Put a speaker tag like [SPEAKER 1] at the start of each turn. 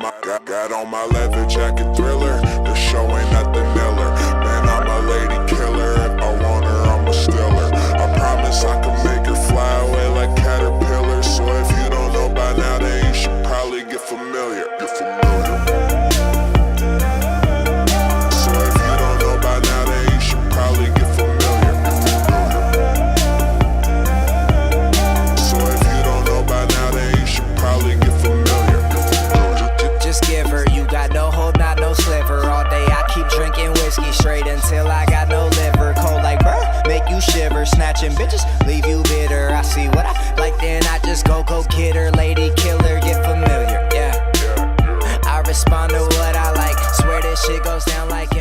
[SPEAKER 1] got on my leather jacket Thriller. The show ain't nothing iller. Man, I'm a lady killer. If I want her, I'ma steal her. I promise I can make her fly away like caterpillar. So if you don't know by now, then you should probably get familiar. So if you don't know by now, then you should probably get familiar. So if you don't know by now, then you should probably get familiar.
[SPEAKER 2] Just give her, you got no hold, not no sliver. All day I keep drinking whiskey straight until I got no liver. Cold like bruh, make you shiver. Snatching bitches, leave you bitter. I see what I like, then I just go get her. Lady killer, get familiar, yeah. I respond to what I like. Swear this shit goes down like